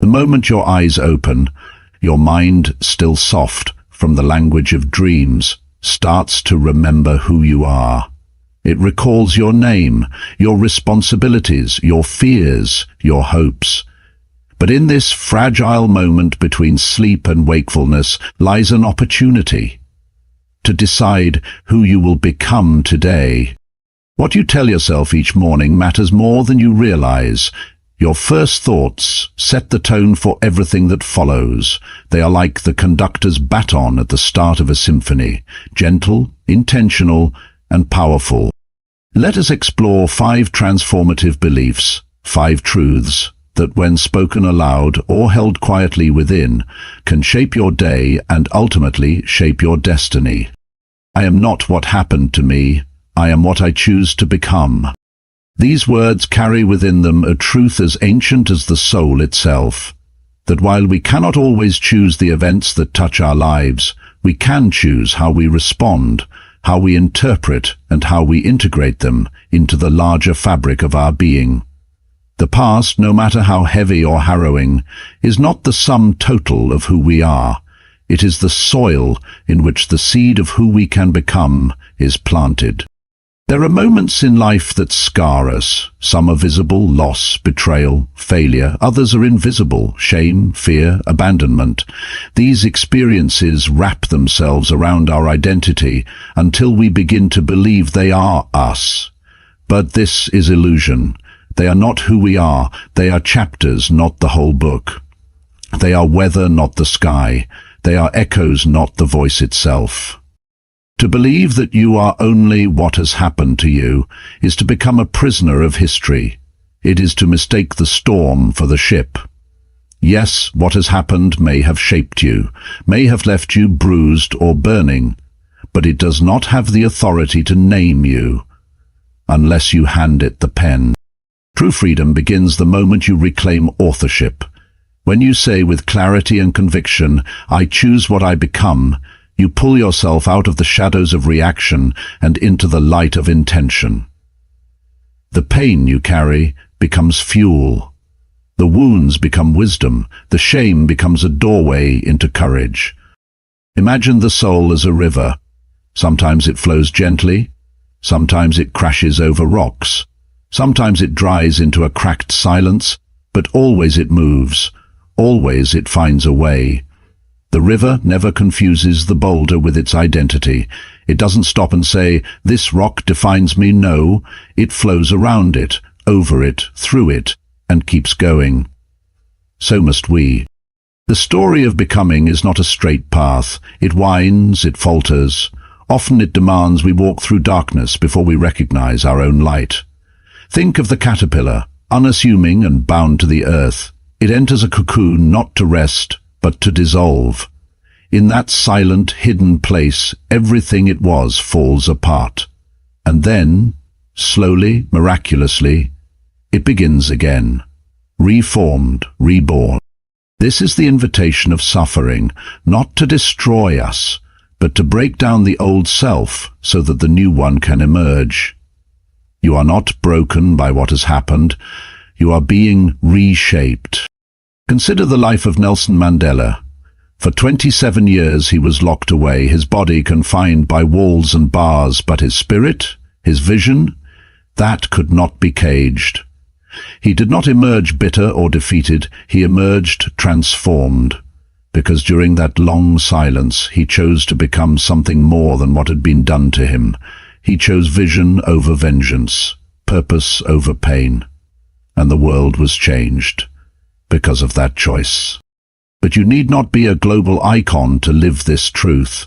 moment your eyes open, your mind, still soft from the language of dreams, starts to remember who you are. It recalls your name, your responsibilities, your fears, your hopes. But in this fragile moment between sleep and wakefulness lies an opportunity to decide who you will become today. What you tell yourself each morning matters more than you realize. Your first thoughts set the tone for everything that follows. They are like the conductor's baton at the start of a symphony, gentle, intentional, and powerful. Let us explore 5 transformative beliefs, 5 truths that when spoken aloud or held quietly within, can shape your day and ultimately shape your destiny. I am not what happened to me, I am what I choose to become. These words carry within them a truth as ancient as the soul itself, that while we cannot always choose the events that touch our lives, we can choose how we respond, how we interpret, and how we integrate them into the larger fabric of our being. The past, no matter how heavy or harrowing, is not the sum total of who we are. It is the soil in which the seed of who we can become is planted. There are moments in life that scar us. Some are visible: loss, betrayal, failure. Others are invisible: shame, fear, abandonment. These experiences wrap themselves around our identity until we begin to believe they are us. But this is illusion. They are not who we are. They are chapters, not the whole book. They are weather, not the sky. They are echoes, not the voice itself. To believe that you are only what has happened to you is to become a prisoner of history. It is to mistake the storm for the ship. Yes, what has happened may have shaped you, may have left you bruised or burning, but it does not have the authority to name you, unless you hand it the pen. True freedom begins the moment you reclaim authorship. When you say with clarity and conviction, "I choose what I become," you pull yourself out of the shadows of reaction and into the light of intention. The pain you carry becomes fuel. The wounds become wisdom. The shame becomes a doorway into courage. Imagine the soul as a river. Sometimes it flows gently. Sometimes it crashes over rocks. Sometimes it dries into a cracked silence, but always it moves. Always it finds a way. The river never confuses the boulder with its identity. It doesn't stop and say, "This rock defines me." No, it flows around it, over it, through it, and keeps going. So must we. The story of becoming is not a straight path. It winds, it falters. Often it demands we walk through darkness before we recognize our own light. Think of the caterpillar, unassuming and bound to the earth. It enters a cocoon not to rest, but to dissolve. In that silent, hidden place, everything it was falls apart. And then, slowly, miraculously, it begins again. Reformed, reborn. This is the invitation of suffering, not to destroy us, but to break down the old self so that the new one can emerge. You are not broken by what has happened. You are being reshaped. Consider the life of Nelson Mandela. For 27 years he was locked away, his body confined by walls and bars, but his spirit, his vision, that could not be caged. He did not emerge bitter or defeated, he emerged transformed, because during that long silence he chose to become something more than what had been done to him. He chose vision over vengeance, purpose over pain, and the world was changed because of that choice. But you need not be a global icon to live this truth.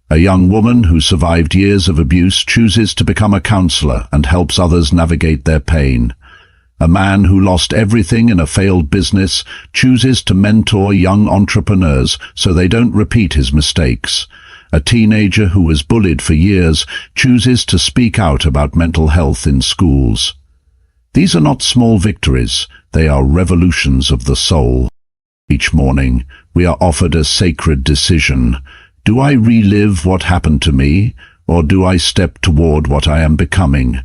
A young woman who survived years of abuse chooses to become a counselor and helps others navigate their pain. A man who lost everything in a failed business chooses to mentor young entrepreneurs so they don't repeat his mistakes. A teenager who was bullied for years chooses to speak out about mental health in schools. These are not small victories, they are revolutions of the soul. Each morning, we are offered a sacred decision. Do I relive what happened to me, or do I step toward what I am becoming?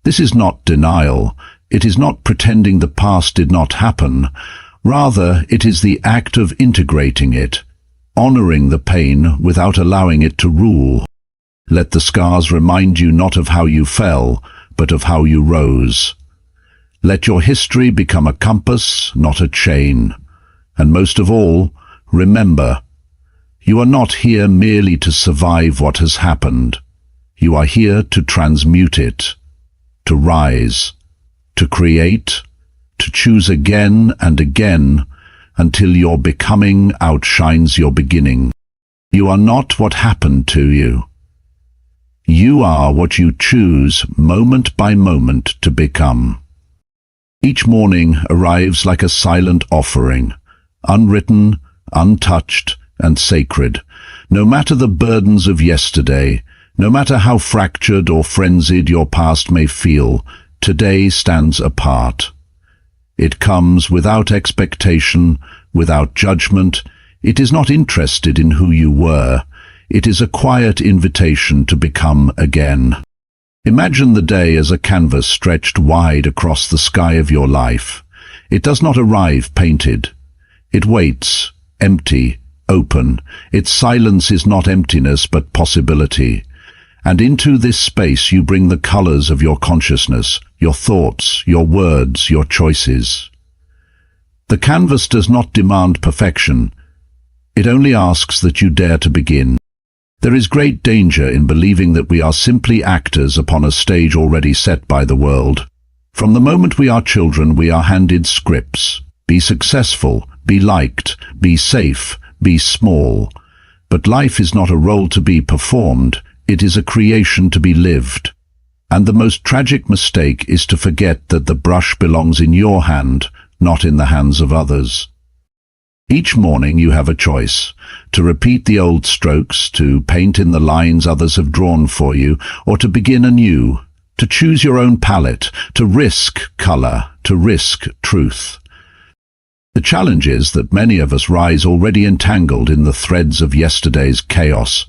This is not denial. It is not pretending the past did not happen. Rather, it is the act of integrating it, honoring the pain without allowing it to rule. Let the scars remind you not of how you fell, but of how you rose. Let your history become a compass, not a chain. And most of all, remember, you are not here merely to survive what has happened. You are here to transmute it, to rise, to create, to choose again and again until your becoming outshines your beginning. You are not what happened to you. You are what you choose moment by moment to become. Each morning arrives like a silent offering, unwritten, untouched, and sacred. No matter the burdens of yesterday, no matter how fractured or frenzied your past may feel, today stands apart. It comes without expectation, without judgment. It is not interested in who you were. It is a quiet invitation to become again. Imagine the day as a canvas stretched wide across the sky of your life. It does not arrive painted. It waits, empty, open. Its silence is not emptiness but possibility. And into this space you bring the colors of your consciousness, your thoughts, your words, your choices. The canvas does not demand perfection. It only asks that you dare to begin. There is great danger in believing that we are simply actors upon a stage already set by the world. From the moment we are children, we are handed scripts. Be successful, be liked, be safe, be small. But life is not a role to be performed. It is a creation to be lived. And the most tragic mistake is to forget that the brush belongs in your hand, not in the hands of others. Each morning you have a choice, to repeat the old strokes, to paint in the lines others have drawn for you, or to begin anew, to choose your own palette, to risk color, to risk truth. The challenge is that many of us rise already entangled in the threads of yesterday's chaos.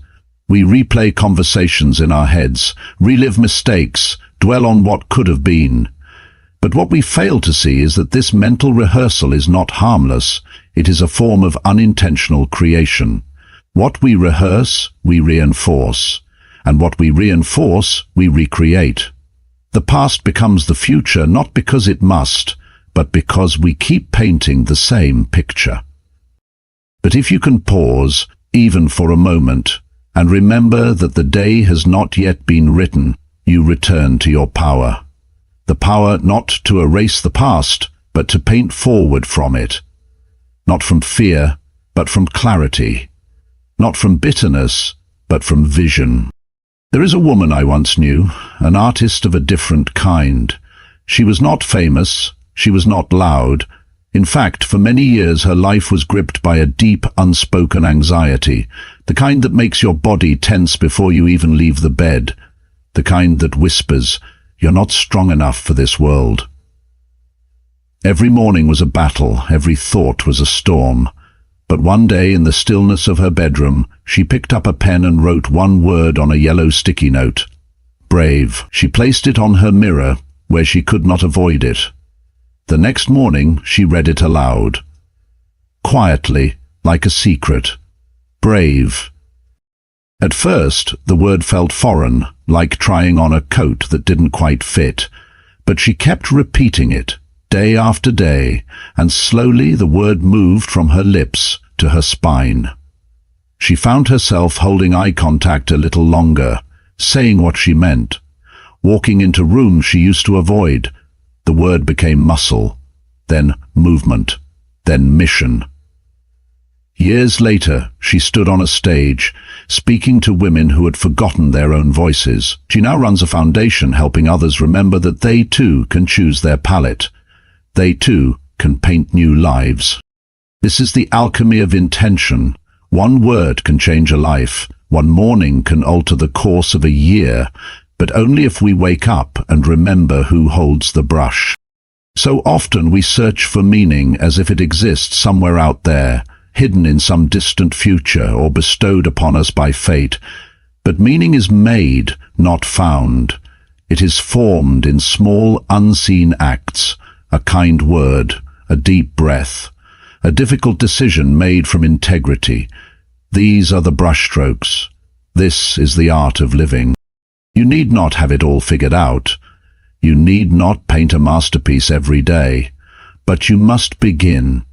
We replay conversations in our heads, relive mistakes, dwell on what could have been. But what we fail to see is that this mental rehearsal is not harmless. It is a form of unintentional creation. What we rehearse, we reinforce. And what we reinforce, we recreate. The past becomes the future not because it must, but because we keep painting the same picture. But if you can pause, even for a moment, and remember that the day has not yet been written, you return to your power. The power not to erase the past, but to paint forward from it. Not from fear, but from clarity. Not from bitterness, but from vision. There is a woman I once knew, an artist of a different kind. She was not famous, she was not loud. In fact, for many years her life was gripped by a deep, unspoken anxiety, the kind that makes your body tense before you even leave the bed, the kind that whispers, "You're not strong enough for this world." Every morning was a battle, every thought was a storm. But one day, in the stillness of her bedroom, she picked up a pen and wrote one word on a yellow sticky note. Brave. She placed it on her mirror, where she could not avoid it. The next morning, she read it aloud. Quietly, like a secret. Brave. At first, the word felt foreign, like trying on a coat that didn't quite fit. But she kept repeating it, day after day, and slowly the word moved from her lips to her spine. She found herself holding eye contact a little longer, saying what she meant. Walking into rooms she used to avoid, the word became muscle, then movement, then mission. Years later, she stood on a stage, speaking to women who had forgotten their own voices. She now runs a foundation helping others remember that they too can choose their palette. They too can paint new lives. This is the alchemy of intention. One word can change a life. One morning can alter the course of a year, but only if we wake up and remember who holds the brush. So often we search for meaning as if it exists somewhere out there, hidden in some distant future or bestowed upon us by fate. But meaning is made, not found. It is formed in small, unseen acts, a kind word, a deep breath, a difficult decision made from integrity. These are the brushstrokes. This is the art of living. You need not have it all figured out. You need not paint a masterpiece every day. But you must begin.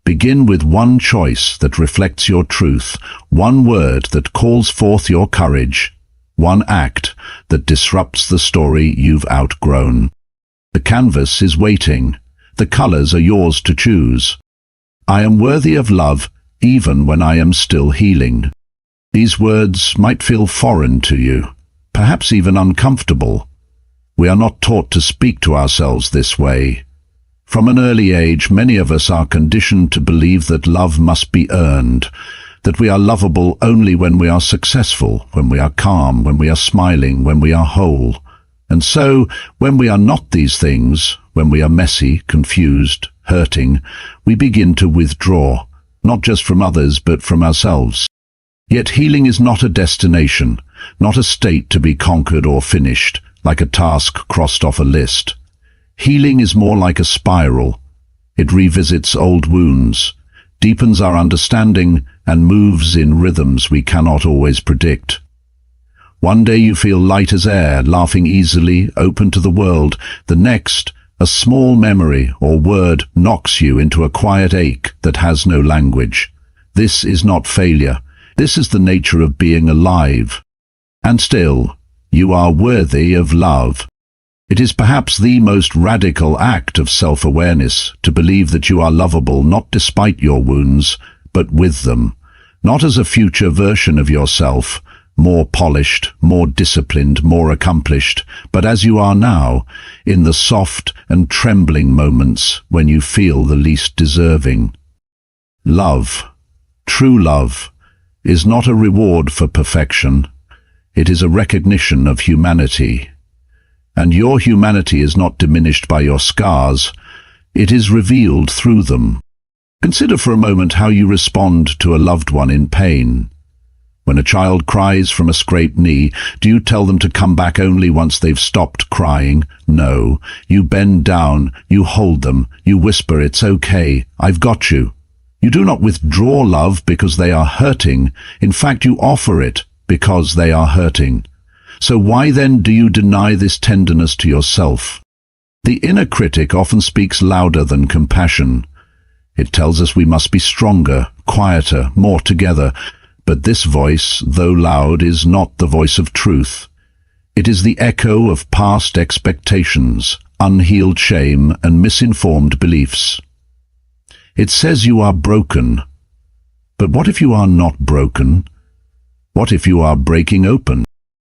Begin with one choice that reflects your truth, one word that calls forth your courage, one act that disrupts the story you've outgrown. The canvas is waiting. The colors are yours to choose. I am worthy of love even when I am still healing. These words might feel foreign to you, perhaps even uncomfortable. We are not taught to speak to ourselves this way. From an early age, many of us are conditioned to believe that love must be earned, that we are lovable only when we are successful, when we are calm, when we are smiling, when we are whole. And so, when we are not these things, when we are messy, confused, hurting, we begin to withdraw, not just from others but from ourselves. Yet healing is not a destination, not a state to be conquered or finished, like a task crossed off a list. Healing is more like a spiral. It revisits old wounds, deepens our understanding, and moves in rhythms we cannot always predict. One day you feel light as air, laughing easily, open to the world. The next, a small memory or word knocks you into a quiet ache that has no language. This is not failure. This is the nature of being alive. And still, you are worthy of love. It is perhaps the most radical act of self-awareness to believe that you are lovable not despite your wounds, but with them, not as a future version of yourself, more polished, more disciplined, more accomplished, but as you are now, in the soft and trembling moments when you feel the least deserving. Love, true love, is not a reward for perfection. It is a recognition of humanity. And your humanity is not diminished by your scars. It is revealed through them. Consider for a moment how you respond to a loved one in pain. When a child cries from a scraped knee, do you tell them to come back only once they've stopped crying? No. You bend down, you hold them, you whisper, "It's okay, I've got you." You do not withdraw love because they are hurting. In fact, you offer it because they are hurting. So why then do you deny this tenderness to yourself? The inner critic often speaks louder than compassion. It tells us we must be stronger, quieter, more together. But this voice, though loud, is not the voice of truth. It is the echo of past expectations, unhealed shame, and misinformed beliefs. It says you are broken. But what if you are not broken? What if you are breaking open?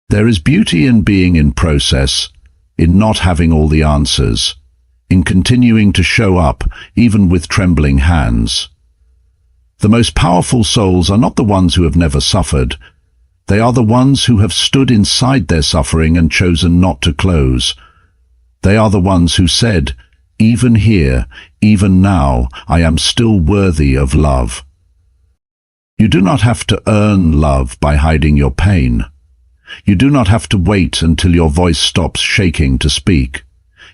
There is beauty in being in process, in not having all the answers, in continuing to show up, even with trembling hands. The most powerful souls are not the ones who have never suffered. They are the ones who have stood inside their suffering and chosen not to close. They are the ones who said, "Even here, even now, I am still worthy of love." You do not have to earn love by hiding your pain. You do not have to wait until your voice stops shaking to speak.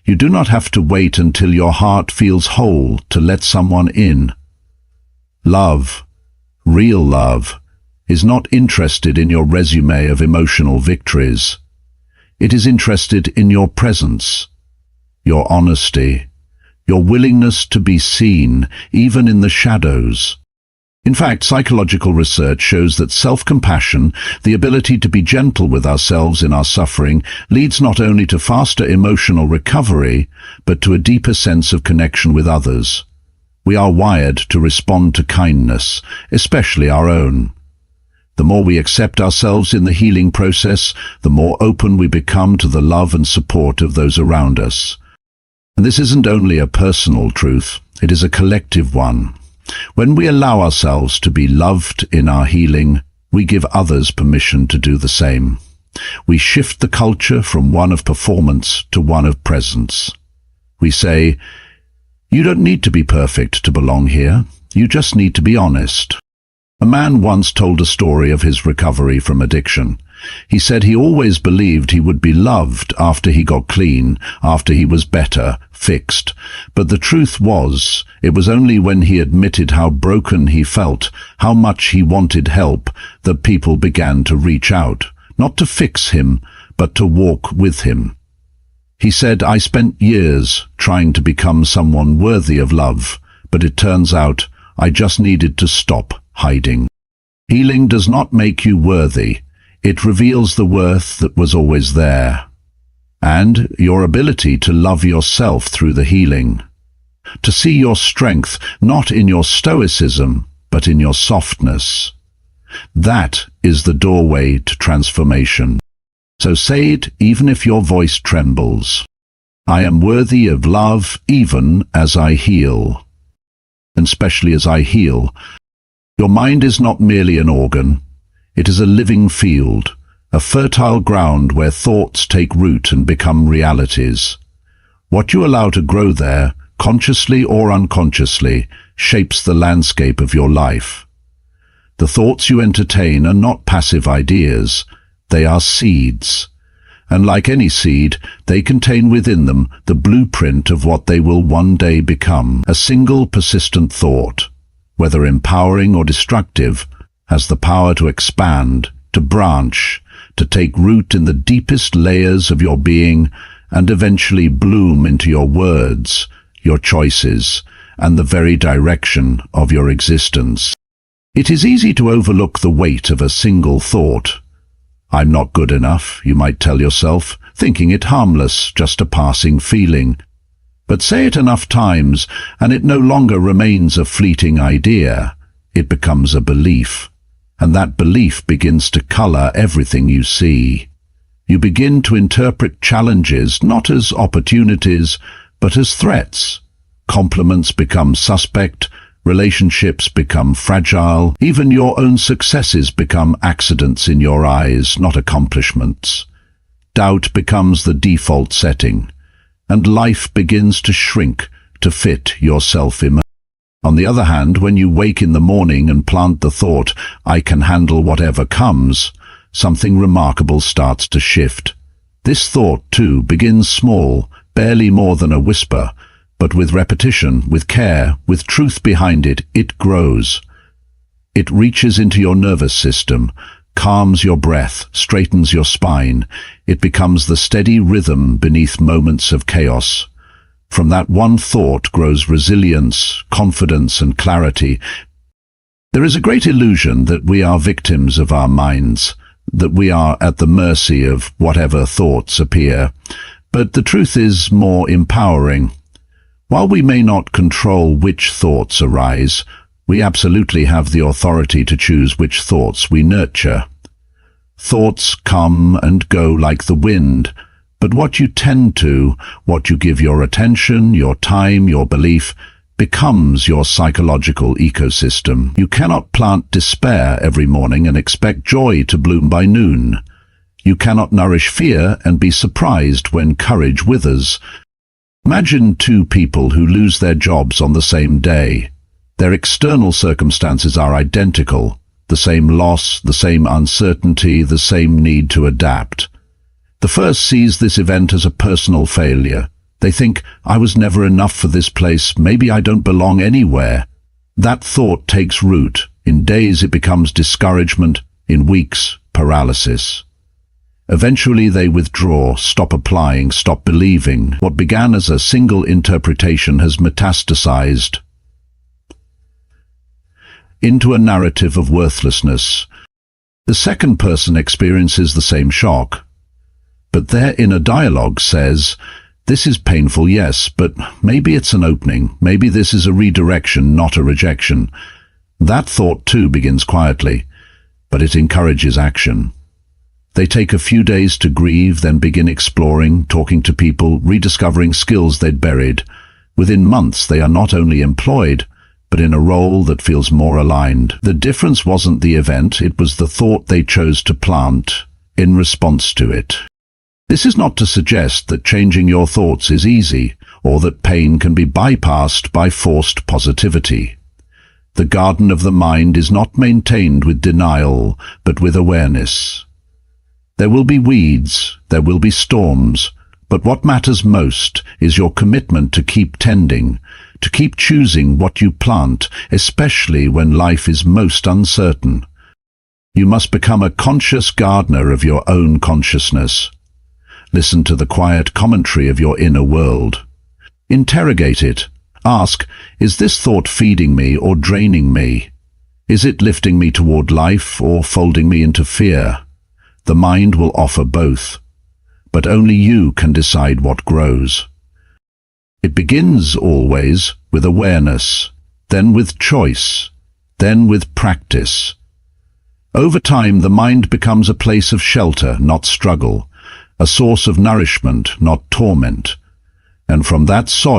You do not have to wait until your heart feels whole to let someone in. Love, real love, is not interested in your resume of emotional victories. It is interested in your presence, your honesty, your willingness to be seen, even in the shadows. In fact, psychological research shows that self-compassion, the ability to be gentle with ourselves in our suffering, leads not only to faster emotional recovery, but to a deeper sense of connection with others. We are wired to respond to kindness, especially our own. The more we accept ourselves in the healing process, the more open we become to the love and support of those around us. And this isn't only a personal truth, it is a collective one. When we allow ourselves to be loved in our healing, we give others permission to do the same. We shift the culture from one of performance to one of presence. We say, "You don't need to be perfect to belong here. You just need to be honest." A man once told a story of his recovery from addiction. He said he always believed he would be loved after he got clean, after he was better, fixed. But the truth was, it was only when he admitted how broken he felt, how much he wanted help, that people began to reach out, not to fix him, but to walk with him. He said, "I spent years trying to become someone worthy of love, but it turns out I just needed to stop hiding." Healing does not make you worthy. It reveals the worth that was always there, and your ability to love yourself through the healing. To see your strength not in your stoicism, but in your softness. That is the doorway to transformation. So say it even if your voice trembles. I am worthy of love even as I heal. And especially as I heal. Your mind is not merely an organ. It is a living field, a fertile ground where thoughts take root and become realities. What you allow to grow there, consciously or unconsciously, shapes the landscape of your life. The thoughts you entertain are not passive ideas, they are seeds. And like any seed, they contain within them the blueprint of what they will one day become. A single persistent thought, whether empowering or destructive, has the power to expand, to branch, to take root in the deepest layers of your being and eventually bloom into your words, your choices, and the very direction of your existence. It is easy to overlook the weight of a single thought. I'm not good enough, you might tell yourself, thinking it harmless, just a passing feeling. But say it enough times, and it no longer remains a fleeting idea. It becomes a belief. And that belief begins to color everything you see. You begin to interpret challenges not as opportunities, but as threats. Compliments become suspect, relationships become fragile, even your own successes become accidents in your eyes, not accomplishments. Doubt becomes the default setting, and life begins to shrink to fit your self-image. On the other hand, when you wake in the morning and plant the thought, I can handle whatever comes, something remarkable starts to shift. This thought, too, begins small, barely more than a whisper, but with repetition, with care, with truth behind it, it grows. It reaches into your nervous system, calms your breath, straightens your spine. It becomes the steady rhythm beneath moments of chaos. From that one thought grows resilience, confidence, and clarity. There is a great illusion that we are victims of our minds, that we are at the mercy of whatever thoughts appear. But the truth is more empowering. While we may not control which thoughts arise, we absolutely have the authority to choose which thoughts we nurture. Thoughts come and go like the wind, but what you tend to, what you give your attention, your time, your belief, becomes your psychological ecosystem. You cannot plant despair every morning and expect joy to bloom by noon. You cannot nourish fear and be surprised when courage withers. Imagine two people who lose their jobs on the same day. Their external circumstances are identical, the same loss, the same uncertainty, the same need to adapt. The first sees this event as a personal failure. They think, I was never enough for this place, maybe I don't belong anywhere. That thought takes root. In days it becomes discouragement, in weeks, paralysis. Eventually they withdraw, stop applying, stop believing. What began as a single interpretation has metastasized into a narrative of worthlessness. The second person experiences the same shock, but their inner dialogue says, this is painful, yes, but maybe it's an opening. Maybe this is a redirection, not a rejection. That thought too begins quietly, but it encourages action. They take a few days to grieve, then begin exploring, talking to people, rediscovering skills they'd buried. Within months, they are not only employed, but in a role that feels more aligned. The difference wasn't the event, it was the thought they chose to plant in response to it. This is not to suggest that changing your thoughts is easy, or that pain can be bypassed by forced positivity. The garden of the mind is not maintained with denial, but with awareness. There will be weeds, there will be storms, but what matters most is your commitment to keep tending, to keep choosing what you plant, especially when life is most uncertain. You must become a conscious gardener of your own consciousness. Listen to the quiet commentary of your inner world. Interrogate it. Ask, is this thought feeding me or draining me? Is it lifting me toward life or folding me into fear? The mind will offer both, but only you can decide what grows. It begins always with awareness, then with choice, then with practice. Over time, the mind becomes a place of shelter, not struggle, a source of nourishment, not torment. And from that soil,